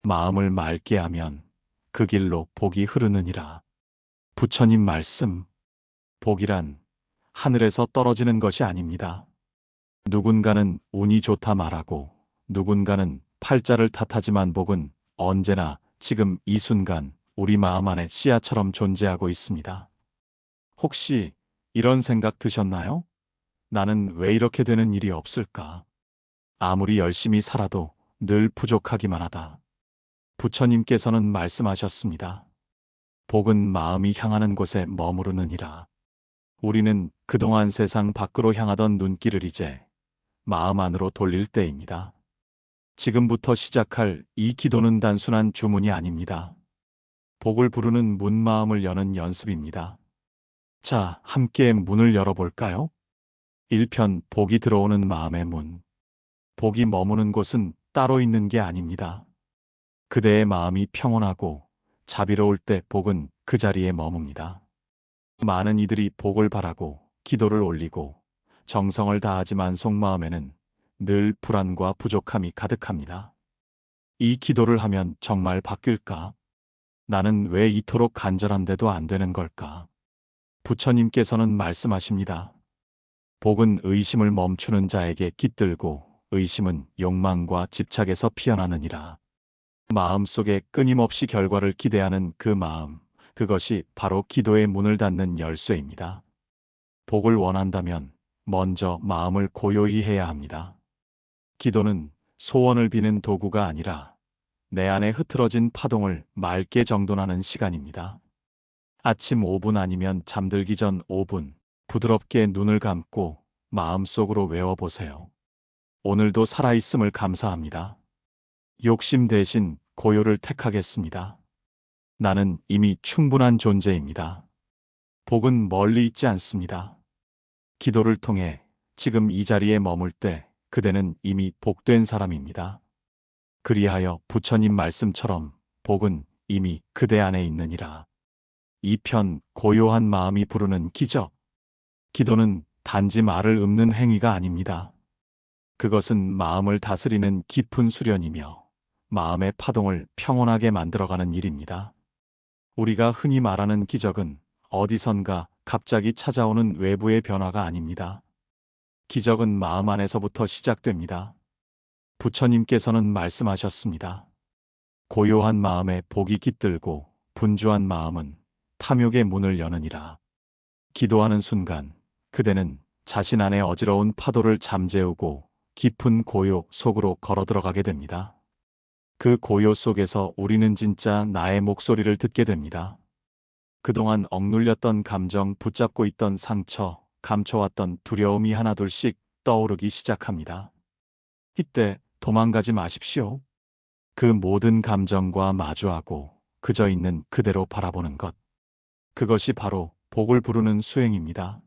마음을 맑게 하면 그 길로 복이 흐르느니라. 부처님 말씀. 복이란 하늘에서 떨어지는 것이 아닙니다. 누군가는 운이 좋다 말하고 누군가는 팔자를 탓하지만 복은 언제나 지금 이 순간 우리 마음 안에 씨앗처럼 존재하고 있습니다. 혹시 이런 생각 드셨나요? 나는 왜 이렇게 되는 일이 없을까? 아무리 열심히 살아도 늘 부족하기만 하다. 부처님께서는 말씀하셨습니다. 복은 마음이 향하는 곳에 머무르느니라. 우리는 그동안 세상 밖으로 향하던 눈길을 이제 마음 안으로 돌릴 때입니다. 지금부터 시작할 이 기도는 단순한 주문이 아닙니다. 복을 부르는 문, 마음을 여는 연습입니다. 자, 함께 문을 열어볼까요? 1편 복이 들어오는 마음의 문. 복이 머무는 곳은 따로 있는 게 아닙니다. 그대의 마음이 평온하고 자비로울 때 복은 그 자리에 머뭅니다. 많은 이들이 복을 바라고 기도를 올리고 정성을 다하지만 속마음에는 늘 불안과 부족함이 가득합니다. 이 기도를 하면 정말 바뀔까? 나는 왜 이토록 간절한데도 안 되는 걸까? 부처님께서는 말씀하십니다. 복은 의심을 멈추는 자에게 깃들고 의심은 욕망과 집착에서 피어나느니라. 마음속에 끊임없이 결과를 기대하는 그 마음, 그것이 바로 기도의 문을 닫는 열쇠입니다. 복을 원한다면 먼저 마음을 고요히 해야 합니다. 기도는 소원을 비는 도구가 아니라 내 안에 흐트러진 파동을 맑게 정돈하는 시간입니다. 아침 5분 아니면 잠들기 전 5분, 부드럽게 눈을 감고 마음속으로 외워보세요. 오늘도 살아있음을 감사합니다. 욕심 대신 고요를 택하겠습니다. 나는 이미 충분한 존재입니다. 복은 멀리 있지 않습니다. 기도를 통해 지금 이 자리에 머물 때 그대는 이미 복된 사람입니다. 그리하여 부처님 말씀처럼 복은 이미 그대 안에 있느니라. 2편 고요한 마음이 부르는 기적. 기도는 단지 말을 읊는 행위가 아닙니다. 그것은 마음을 다스리는 깊은 수련이며 마음의 파동을 평온하게 만들어가는 일입니다. 우리가 흔히 말하는 기적은 어디선가 갑자기 찾아오는 외부의 변화가 아닙니다. 기적은 마음 안에서부터 시작됩니다. 부처님께서는 말씀하셨습니다. 고요한 마음에 복이 깃들고 분주한 마음은 탐욕의 문을 여느니라. 기도하는 순간 그대는 자신 안의 어지러운 파도를 잠재우고 깊은 고요 속으로 걸어 들어가게 됩니다. 그 고요 속에서 우리는 진짜 나의 목소리를 듣게 됩니다. 그동안 억눌렸던 감정, 붙잡고 있던 상처, 감춰왔던 두려움이 하나둘씩 떠오르기 시작합니다. 이때 도망가지 마십시오. 그 모든 감정과 마주하고 그저 있는 그대로 바라보는 것. 그것이 바로 복을 부르는 수행입니다.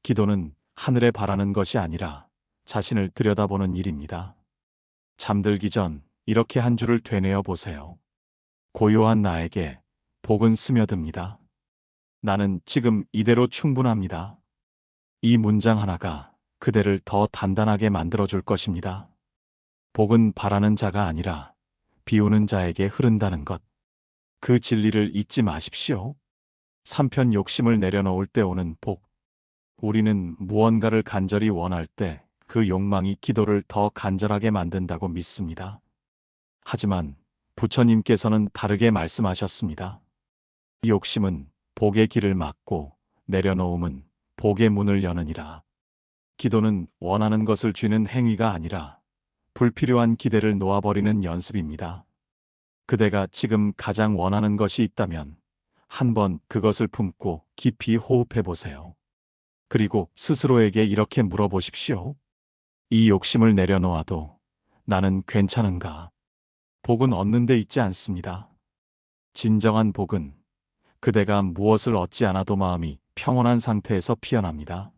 기도는 하늘에 바라는 것이 아니라 자신을 들여다보는 일입니다. 잠들기 전 이렇게 한 줄을 되뇌어 보세요. 고요한 나에게 복은 스며듭니다. 나는 지금 이대로 충분합니다. 이 문장 하나가 그대를 더 단단하게 만들어줄 것입니다. 복은 바라는 자가 아니라 비우는 자에게 흐른다는 것. 그 진리를 잊지 마십시오. 3편 욕심을 내려놓을 때 오는 복. 우리는 무언가를 간절히 원할 때 그 욕망이 기도를 더 간절하게 만든다고 믿습니다. 하지만 부처님께서는 다르게 말씀하셨습니다. 욕심은 복의 길을 막고 내려놓음은 복의 문을 여느니라. 기도는 원하는 것을 쥐는 행위가 아니라 불필요한 기대를 놓아버리는 연습입니다. 그대가 지금 가장 원하는 것이 있다면 한번 그것을 품고 깊이 호흡해 보세요. 그리고 스스로에게 이렇게 물어보십시오. 이 욕심을 내려놓아도 나는 괜찮은가? 복은 얻는 데 있지 않습니다. 진정한 복은 그대가 무엇을 얻지 않아도 마음이 평온한 상태에서 피어납니다.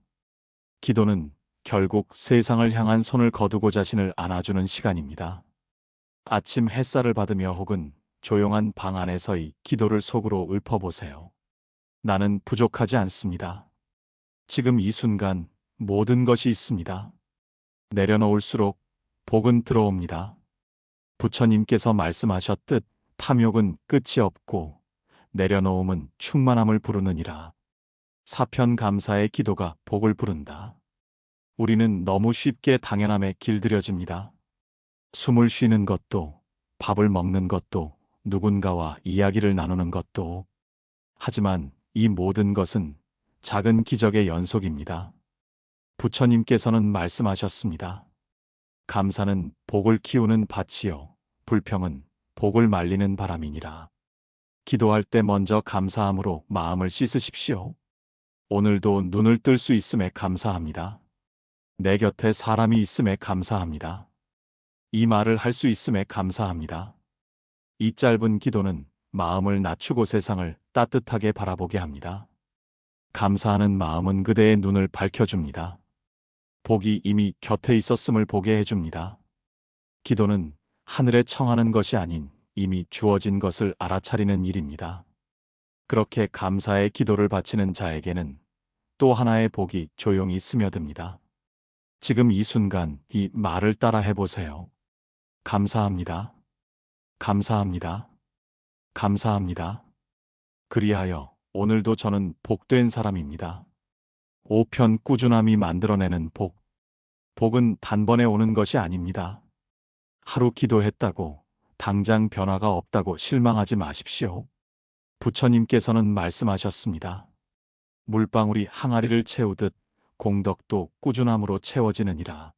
기도는 결국 세상을 향한 손을 거두고 자신을 안아주는 시간입니다. 아침 햇살을 받으며 혹은 조용한 방 안에서의 기도를 속으로 읊어보세요. 나는 부족하지 않습니다. 지금 이 순간 모든 것이 있습니다. 내려놓을수록 복은 들어옵니다. 부처님께서 말씀하셨듯 탐욕은 끝이 없고 내려놓음은 충만함을 부르느니라. 사편 감사의 기도가 복을 부른다. 우리는 너무 쉽게 당연함에 길들여집니다. 숨을 쉬는 것도, 밥을 먹는 것도, 누군가와 이야기를 나누는 것도. 하지만 이 모든 것은 작은 기적의 연속입니다. 부처님께서는 말씀하셨습니다. 감사는 복을 키우는 밭이요, 불평은 복을 말리는 바람이니라. 기도할 때 먼저 감사함으로 마음을 씻으십시오. 오늘도 눈을 뜰 수 있음에 감사합니다. 내 곁에 사람이 있음에 감사합니다. 이 말을 할 수 있음에 감사합니다. 이 짧은 기도는 마음을 낮추고 세상을 따뜻하게 바라보게 합니다. 감사하는 마음은 그대의 눈을 밝혀줍니다. 복이 이미 곁에 있었음을 보게 해줍니다. 기도는 하늘에 청하는 것이 아닌 이미 주어진 것을 알아차리는 일입니다. 그렇게 감사의 기도를 바치는 자에게는 또 하나의 복이 조용히 스며듭니다. 지금 이 순간 이 말을 따라 해보세요. 감사합니다. 감사합니다. 감사합니다. 그리하여 오늘도 저는 복된 사람입니다. 5편 꾸준함이 만들어내는 복. 복은 단번에 오는 것이 아닙니다. 하루 기도했다고 당장 변화가 없다고 실망하지 마십시오. 부처님께서는 말씀하셨습니다. 물방울이 항아리를 채우듯 공덕도 꾸준함으로 채워지느니라.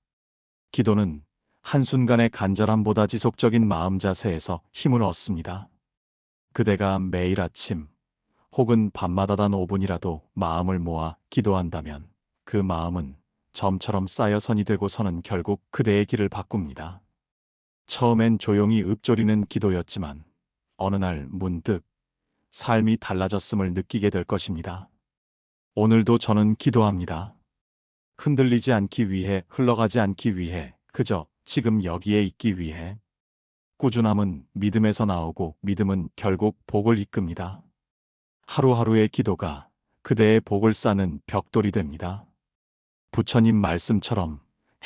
기도는 한순간의 간절함보다 지속적인 마음 자세에서 힘을 얻습니다. 그대가 매일 아침 혹은 밤마다 단 5분이라도 마음을 모아 기도한다면 그 마음은 점처럼 쌓여 선이 되고서는 결국 그대의 길을 바꿉니다. 처음엔 조용히 읊조리는 기도였지만 어느 날 문득 삶이 달라졌음을 느끼게 될 것입니다. 오늘도 저는 기도합니다. 흔들리지 않기 위해, 흘러가지 않기 위해, 그저 지금 여기에 있기 위해. 꾸준함은 믿음에서 나오고 믿음은 결국 복을 이끕니다. 하루하루의 기도가 그대의 복을 쌓는 벽돌이 됩니다. 부처님 말씀처럼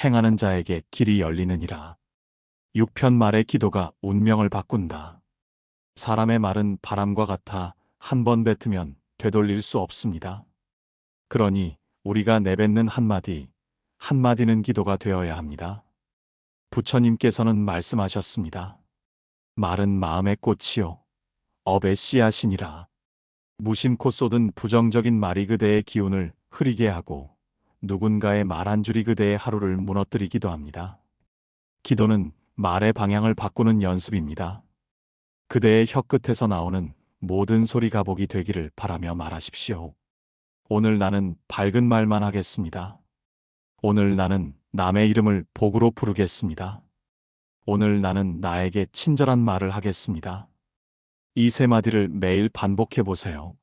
행하는 자에게 길이 열리느니라. 6편 말의 기도가 운명을 바꾼다. 사람의 말은 바람과 같아 한 번 뱉으면 되돌릴 수 없습니다. 그러니 우리가 내뱉는 한마디, 한마디는 기도가 되어야 합니다. 부처님께서는 말씀하셨습니다. 말은 마음의 꽃이요, 업의 씨앗이니라. 무심코 쏟은 부정적인 말이 그대의 기운을 흐리게 하고 누군가의 말 한 줄이 그대의 하루를 무너뜨리기도 합니다. 기도는 말의 방향을 바꾸는 연습입니다. 그대의 혀끝에서 나오는 모든 소리가 복이 되기를 바라며 말하십시오. 오늘 나는 밝은 말만 하겠습니다. 오늘 나는 남의 이름을 복으로 부르겠습니다. 오늘 나는 나에게 친절한 말을 하겠습니다. 이 세 마디를 매일 반복해 보세요.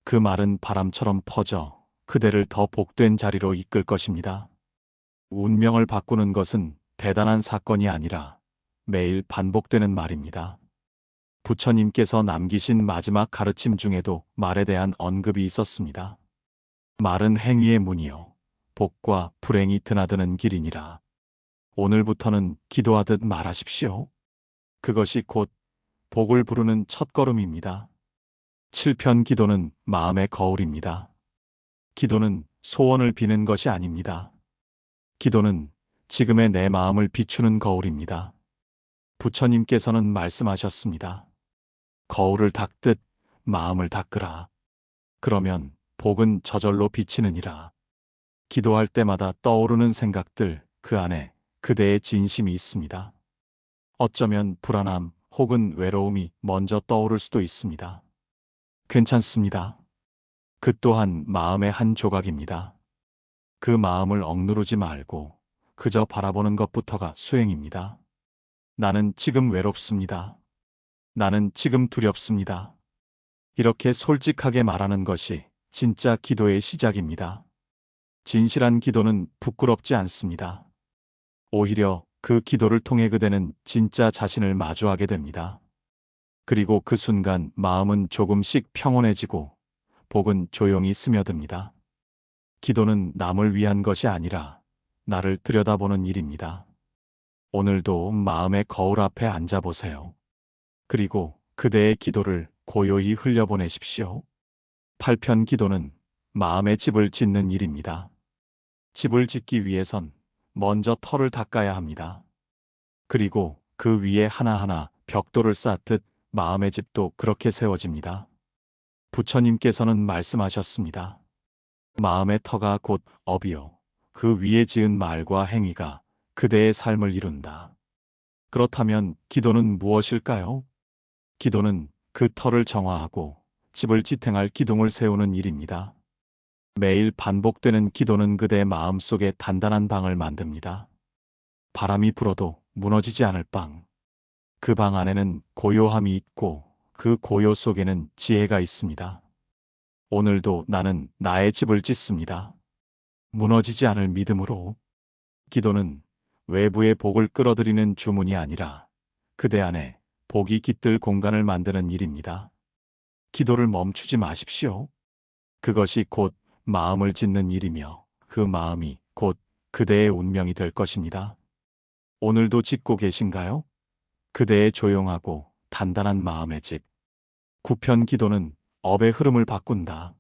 그 말은 바람처럼 퍼져 그대를 더 복된 자리로 이끌 것입니다. 운명을 바꾸는 것은 대단한 사건이 아니라 매일 반복되는 말입니다. 부처님께서 남기신 마지막 가르침 중에도 말에 대한 언급이 있었습니다. 말은 행위의 문이요, 복과 불행이 드나드는 길이니라. 오늘부터는 기도하듯 말하십시오. 그것이 곧 복을 부르는 첫걸음입니다. 7편 기도는 마음의 거울입니다. 기도는 소원을 비는 것이 아닙니다. 기도는 지금의 내 마음을 비추는 거울입니다. 부처님께서는 말씀하셨습니다. 거울을 닦듯 마음을 닦으라. 그러면 복은 저절로 비치느니라. 기도할 때마다 떠오르는 생각들, 그 안에 그대의 진심이 있습니다. 어쩌면 불안함 혹은 외로움이 먼저 떠오를 수도 있습니다. 괜찮습니다. 그 또한 마음의 한 조각입니다. 그 마음을 억누르지 말고 그저 바라보는 것부터가 수행입니다. 나는 지금 외롭습니다. 나는 지금 두렵습니다. 이렇게 솔직하게 말하는 것이 진짜 기도의 시작입니다. 진실한 기도는 부끄럽지 않습니다. 오히려 그 기도를 통해 그대는 진짜 자신을 마주하게 됩니다. 그리고 그 순간 마음은 조금씩 평온해지고 복은 조용히 스며듭니다. 기도는 남을 위한 것이 아니라 나를 들여다보는 일입니다. 오늘도 마음의 거울 앞에 앉아보세요. 그리고 그대의 기도를 고요히 흘려보내십시오. 8편 기도는 마음의 집을 짓는 일입니다. 집을 짓기 위해선 먼저 터를 닦아야 합니다. 그리고 그 위에 하나하나 벽돌을 쌓듯 마음의 집도 그렇게 세워집니다. 부처님께서는 말씀하셨습니다. 마음의 터가 곧 업이요. 그 위에 지은 말과 행위가 그대의 삶을 이룬다. 그렇다면 기도는 무엇일까요? 기도는 그 터를 정화하고 집을 지탱할 기둥을 세우는 일입니다. 매일 반복되는 기도는 그대의 마음속에 단단한 방을 만듭니다. 바람이 불어도 무너지지 않을 방. 그 방 안에는 고요함이 있고 그 고요 속에는 지혜가 있습니다. 오늘도 나는 나의 집을 짓습니다. 무너지지 않을 믿음으로. 기도는 외부의 복을 끌어들이는 주문이 아니라 그대 안에 복이 깃들 공간을 만드는 일입니다. 기도를 멈추지 마십시오. 그것이 곧 마음을 짓는 일이며 그 마음이 곧 그대의 운명이 될 것입니다. 오늘도 짓고 계신가요? 그대의 조용하고 단단한 마음의 집. 9편 기도는 업의 흐름을 바꾼다.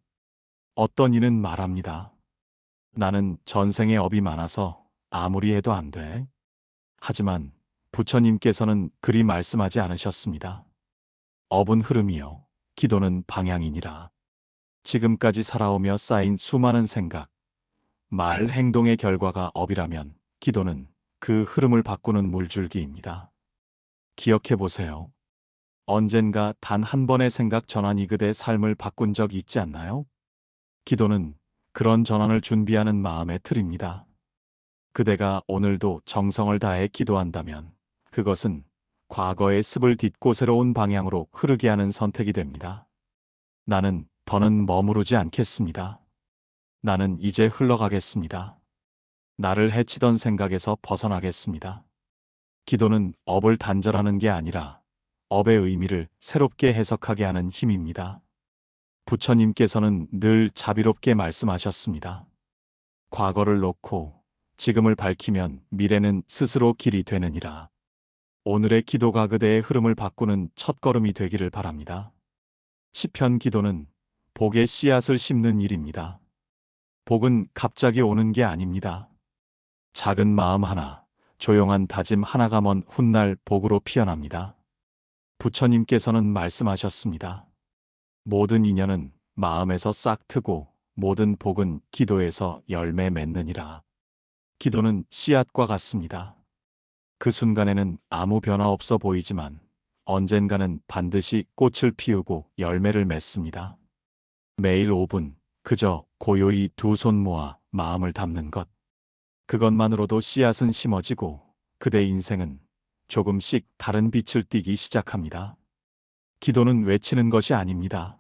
어떤 이는 말합니다. 나는 전생에 업이 많아서 아무리 해도 안 돼. 하지만 부처님께서는 그리 말씀하지 않으셨습니다. 업은 흐름이요. 기도는 방향이니라. 지금까지 살아오며 쌓인 수많은 생각, 말, 행동의 결과가 업이라면 기도는 그 흐름을 바꾸는 물줄기입니다. 기억해 보세요. 언젠가 단 한 번의 생각 전환이 그대 삶을 바꾼 적 있지 않나요? 기도는 그런 전환을 준비하는 마음의 틀입니다. 그대가 오늘도 정성을 다해 기도한다면 그것은 과거의 습을 딛고 새로운 방향으로 흐르게 하는 선택이 됩니다. 나는 더는 머무르지 않겠습니다. 나는 이제 흘러가겠습니다. 나를 해치던 생각에서 벗어나겠습니다. 기도는 업을 단절하는 게 아니라 업의 의미를 새롭게 해석하게 하는 힘입니다. 부처님께서는 늘 자비롭게 말씀하셨습니다. 과거를 놓고 지금을 밝히면 미래는 스스로 길이 되느니라. 오늘의 기도가 그대의 흐름을 바꾸는 첫걸음이 되기를 바랍니다. 시편 기도는 복의 씨앗을 심는 일입니다. 복은 갑자기 오는 게 아닙니다. 작은 마음 하나, 조용한 다짐 하나가 먼 훗날 복으로 피어납니다. 부처님께서는 말씀하셨습니다. 모든 인연은 마음에서 싹 트고 모든 복은 기도에서 열매 맺느니라. 기도는 씨앗과 같습니다. 그 순간에는 아무 변화 없어 보이지만 언젠가는 반드시 꽃을 피우고 열매를 맺습니다. 매일 5분, 그저 고요히 두 손 모아 마음을 담는 것. 그것만으로도 씨앗은 심어지고 그대 인생은 조금씩 다른 빛을 띠기 시작합니다. 기도는 외치는 것이 아닙니다.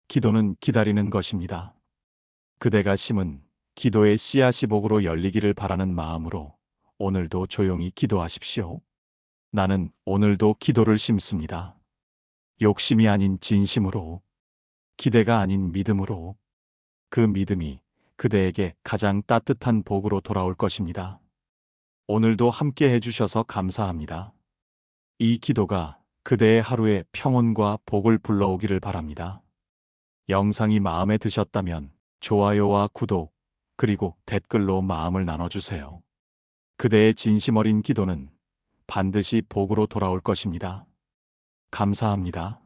기도는 기다리는 것입니다. 그대가 심은 기도의 씨앗이 복으로 열리기를 바라는 마음으로 오늘도 조용히 기도하십시오. 나는 오늘도 기도를 심습니다. 욕심이 아닌 진심으로, 기대가 아닌 믿음으로. 그 믿음이 그대에게 가장 따뜻한 복으로 돌아올 것입니다. 오늘도 함께 해주셔서 감사합니다. 이 기도가 그대의 하루에 평온과 복을 불러오기를 바랍니다. 영상이 마음에 드셨다면 좋아요와 구독, 그리고 댓글로 마음을 나눠주세요. 그대의 진심 어린 기도는 반드시 복으로 돌아올 것입니다. 감사합니다.